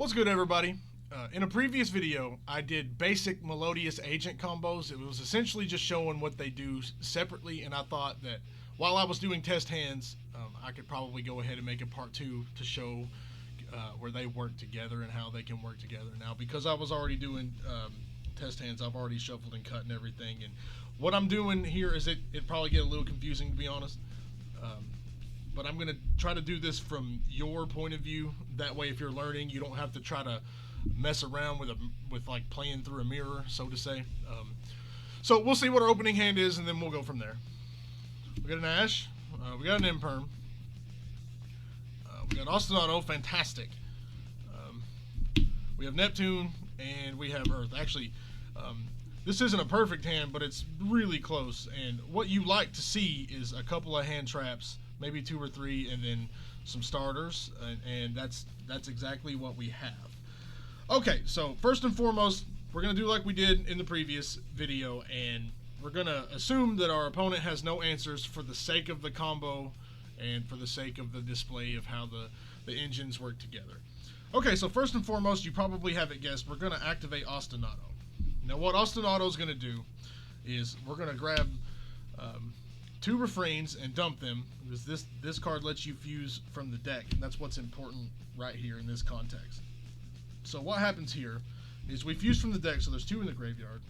What's good, everybody? In a previous video, I did basic Melodious agent combos. It was essentially just showing what they do separately, and I thought that while I was doing test hands, I could probably go ahead and make a part 2 to show where they work together and how they can work together. Now, because I was already doing test hands, I've already shuffled and cut and everything, and what I'm doing here is it probably get a little confusing, to be honest. But I'm going to try to do this from your point of view. That way, if you're learning, you don't have to try to mess around with like playing through a mirror, so to say. So we'll see what our opening hand is, and then we'll go from there. We got an Ash. We got an Imperm. We got Ostinato, fantastic. We have Neptune, and we have Earth. Actually, this isn't a perfect hand, but it's really close. And what you like to see is a couple of hand traps, maybe 2 or 3, and then some starters, and that's exactly what we have. Okay, so first and foremost, we're going to do like we did in the previous video, and we're going to assume that our opponent has no answers for the sake of the combo and for the sake of the display of how the engines work together. Okay, so first and foremost, you probably have it guessed, we're going to activate Ostinato. Now what Ostinato is going to do is we're going to grab 2 refrains and dump them, because this card lets you fuse from the deck, and that's what's important right here in this context. So what happens here is we fuse from the deck, so there's 2 in the graveyard.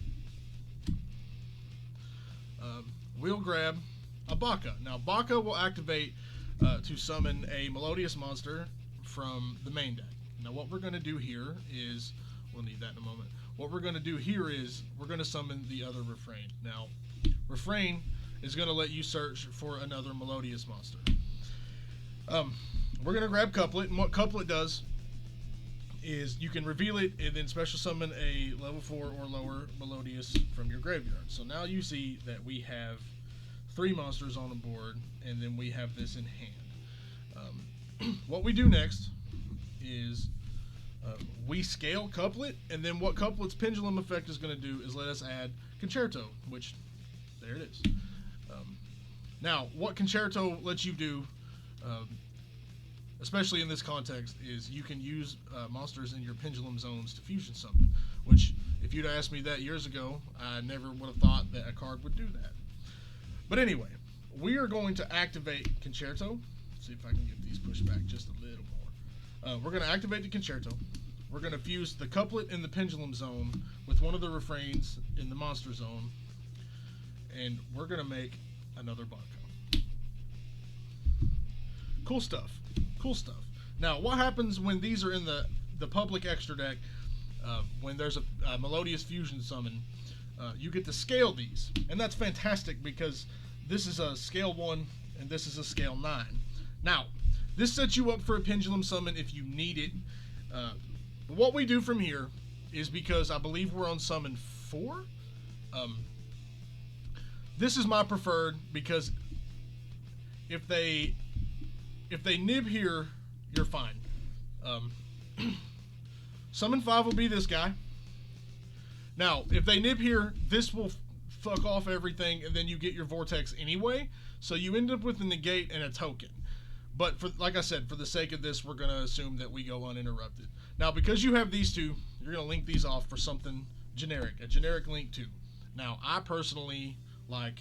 We'll grab a Baka. Now Baka will activate to summon a Melodious monster from the main deck. Now what we're going to do here is, we'll need that in a moment, what we're going to do here is we're going to summon the other refrain. Now refrain is going to let you search for another Melodious monster. We're going to grab Couplet, and what Couplet does is you can reveal it and then special summon a level 4 or lower Melodious from your graveyard. So now you see that we have 3 monsters on the board, and then we have this in hand. What we do next is we scale Couplet, and then what Couplet's pendulum effect is going to do is let us add Concerto, which, there it is. Now, what Concerto lets you do, especially in this context, is you can use monsters in your pendulum zones to fusion summon, which, if you'd asked me that years ago, I never would have thought that a card would do that. But anyway, we are going to activate Concerto. Let's see if I can get these pushed back just a little more. We're going to activate the Concerto. We're going to fuse the Couplet in the pendulum zone with one of the refrains in the monster zone, and we're going to make another Baka. Cool stuff. Cool stuff. Now, what happens when these are in the public extra deck, when there's a Melodious fusion summon, you get to scale these. And that's fantastic because this is a scale 1 and this is a scale 9. Now, this sets you up for a pendulum summon if you need it. But what we do from here is, because I believe we're on summon 4, this is my preferred, because if they nib here, you're fine. Summon 5 will be this guy. Now, if they nib here, this will fuck off everything, and then you get your Vortex anyway, so you end up with a negate and a token. But like I said, for the sake of this, we're going to assume that we go uninterrupted. Now, because you have these 2, you're going to link these off for something generic, a generic link 2. Now, I personally like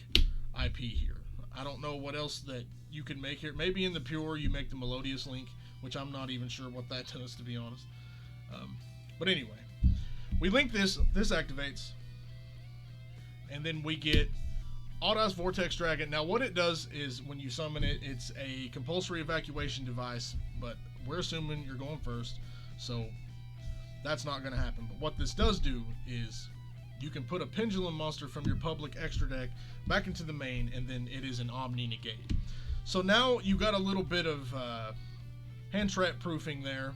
IP here. I don't know what else that you can make here. Maybe in the pure you make the Melodious link, which I'm not even sure what that does, to be honest. But anyway, we link this activates, and then we get Auda's Vortex Dragon. Now what it does is, when you summon it, it's a compulsory evacuation device, but we're assuming you're going first, so that's not going to happen. But what this does do is you can put a pendulum monster from your public extra deck back into the main, and then it is an Omni negate. So now you got a little bit of hand trap proofing there.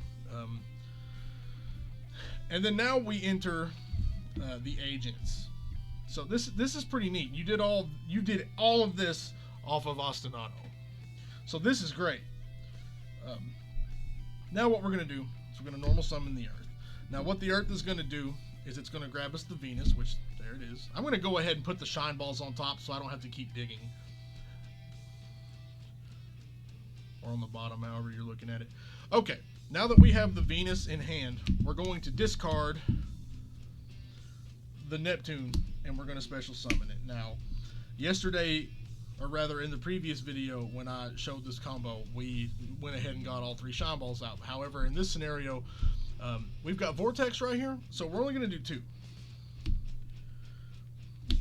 And then now we enter the agents. So this is pretty neat. You did all of this off of Ostinato. So this is great. Now what we're going to do is we're going to normal summon the Earth. Now what the Earth is going to do is it's going to grab us the Venus, which, there it is. I'm going to go ahead and put the shine balls on top so I don't have to keep digging. Or on the bottom, however you're looking at it. Okay, now that we have the Venus in hand, we're going to discard the Neptune and we're going to special summon it. Now, yesterday, or rather in the previous video when I showed this combo, we went ahead and got all 3 Shine Balls out. However, in this scenario, we've got Vortex right here, so we're only going to do 2.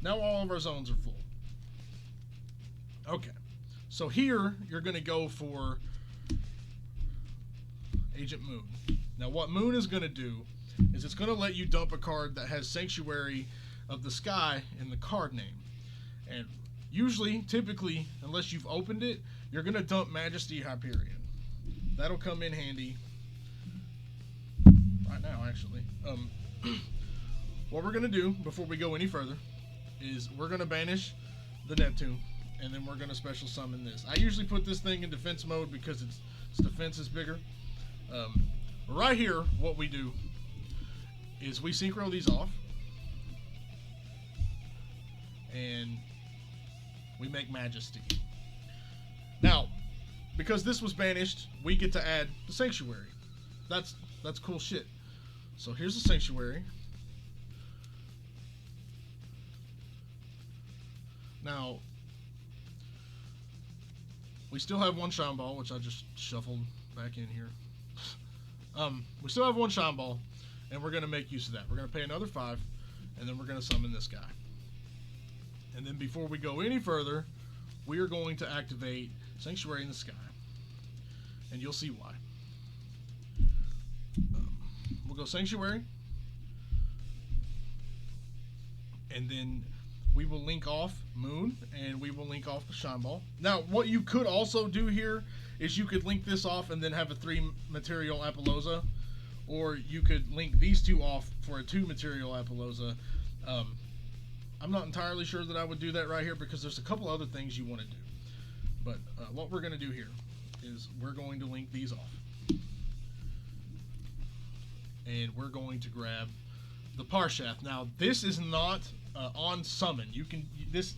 Now all of our zones are full. Okay, so here you're going to go for Agent Moon. Now what Moon is going to do is it's going to let you dump a card that has Sanctuary of the Sky in the card name. And usually, typically, unless you've opened it, you're going to dump Majesty Hyperion. That'll come in handy right now, actually. What we're going to do before we go any further is we're going to banish the Neptune, and then we're going to special summon this. I usually put this thing in defense mode because its defense is bigger. Right here, what we do is we synchro these off, and we make Majesty. Now, because this was banished, we get to add the Sanctuary. That's cool shit. So here's the Sanctuary. Now, we still have 1 Shine Ball, which I just shuffled back in here. We still have 1 Shine Ball, and we're going to make use of that. We're going to pay another 5, and then we're going to summon this guy. And then before we go any further, we are going to activate Sanctuary in the Sky. And you'll see why. We'll go Sanctuary. And then we will link off Moon, and we will link off the Shine Ball. Now, what you could also do here is you could link this off and then have a 3 material Appaloosa. Or you could link these 2 off for a 2 material Appaloosa. I'm not entirely sure that I would do that right here because there's a couple other things you want to do. But what we're going to do here is we're going to link these off. And we're going to grab the Parshath. Now, this is not on summon. You can this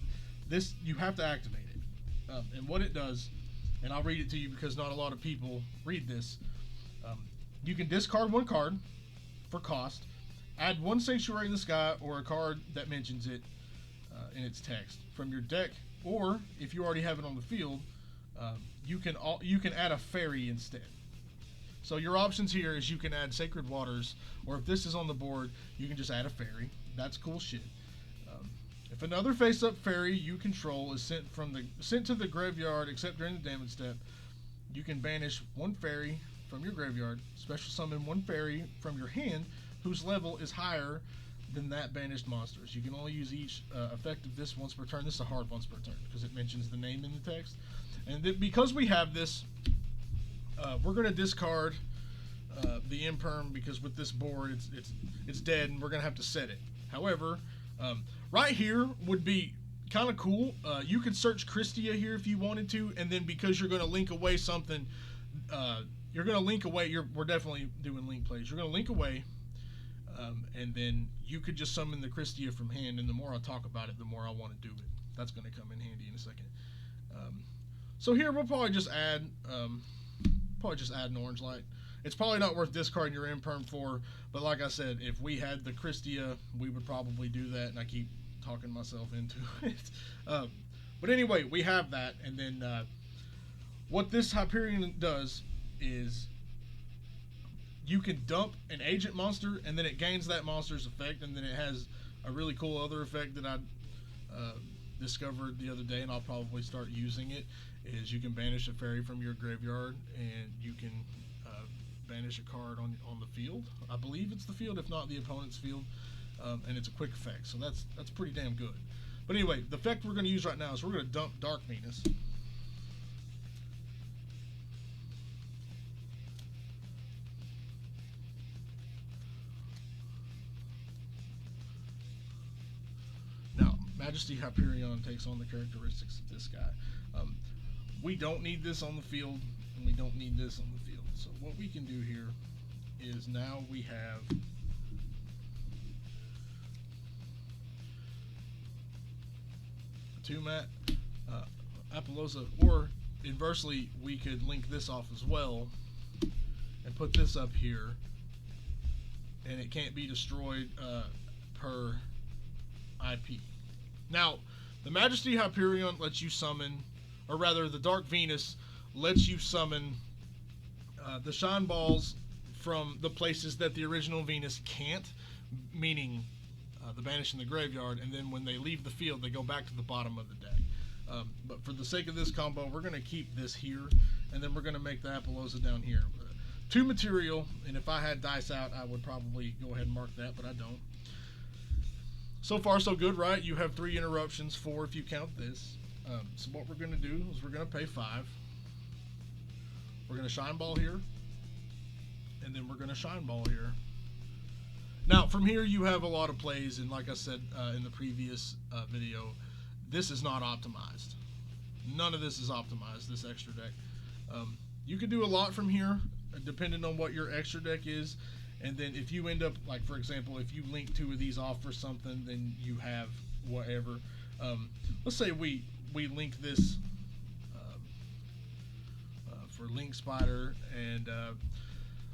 you have to activate it. And what it does, and I'll read it to you because not a lot of people read this. You can discard 1 card for cost, add 1 Sanctuary in the Sky or a card that mentions it in its text from your deck, or if you already have it on the field, you can add a fairy instead. So your options here is you can add Sacred Waters, or if this is on the board, you can just add a fairy. That's cool shit. If another face-up fairy you control is sent to the graveyard, except during the damage step, you can banish 1 fairy from your graveyard, special summon 1 fairy from your hand whose level is higher than that banished monster's. You can only use each effect of this once per turn. This is a hard once per turn because it mentions the name in the text. And because we have this, we're going to discard the Imperm because with this board it's dead and we're going to have to set it. However, right here would be kind of cool. You could search Christia here if you wanted to, and then because you're going to link away something, you're going to link away. We're definitely doing link plays. You're going to link away, and then you could just summon the Christia from hand. And the more I talk about it, the more I want to do it. That's going to come in handy in a second. So here we'll probably just add an orange light. It's probably not worth discarding your Imperm for, but like I said, if we had the Christia, we would probably do that, and I keep talking myself into it. But anyway, we have that, and then what this Hyperion does is you can dump an agent monster, and then it gains that monster's effect, and then it has a really cool other effect that I discovered the other day, and I'll probably start using it, is you can banish a fairy from your graveyard, and you can banish a card on the field. I believe it's the field, if not the opponent's field, and it's a quick effect, so that's pretty damn good. But anyway, the effect we're going to use right now is we're going to dump Dark Venus. Now, Majesty Hyperion takes on the characteristics of this guy. We don't need this on the field, and we don't need this on the field. So what we can do here is now we have a 2-mat Appaloosa, or inversely we could link this off as well and put this up here, and it can't be destroyed per IP. Now, the Majesty Hyperion lets you summon, or rather the Dark Venus lets you summon the Shine Balls from the places that the original Venus can't, meaning the Banish in the Graveyard, and then when they leave the field, they go back to the bottom of the deck. But for the sake of this combo, we're going to keep this here, and then we're going to make the Apollousa down here. 2 material, and if I had dice out, I would probably go ahead and mark that, but I don't. So far, so good, right? You have 3 interruptions, 4 if you count this. So what we're going to do is we're going to pay 5. We're going to Shine Ball here, and then we're going to Shine Ball here. Now, from here, you have a lot of plays, and like I said in the previous video, this is not optimized. None of this is optimized, this extra deck. You can do a lot from here, depending on what your extra deck is, and then if you end up, like for example, if you link 2 of these off for something, then you have whatever. Let's say we link this for Link Spider, and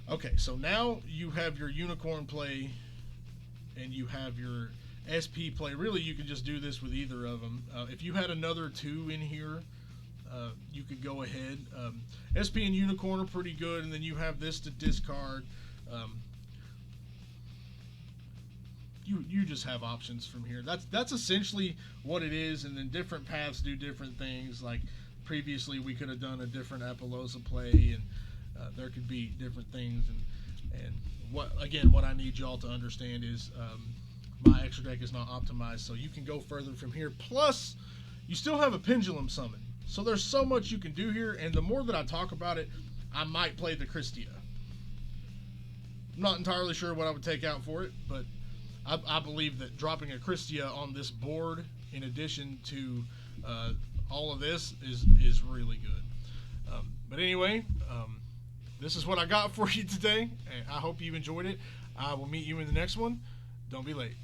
okay, so now you have your Unicorn play, and you have your SP play. Really, you can just do this with either of them. If you had another 2 in here, you could go ahead. SP and Unicorn are pretty good, and then you have this to discard. You just have options from here. That's essentially what it is, and then different paths do different things. Like previously, we could have done a different Apollousa play, and there could be different things. And what I need y'all to understand is my extra deck is not optimized, so you can go further from here. Plus, you still have a pendulum summon, so there's so much you can do here. And the more that I talk about it, I might play the Christia. I'm not entirely sure what I would take out for it, but I believe that dropping a Christia on this board, in addition to all of this, is really good. But anyway, this is what I got for you today, and I hope you enjoyed it. I will meet you in the next one. Don't be late.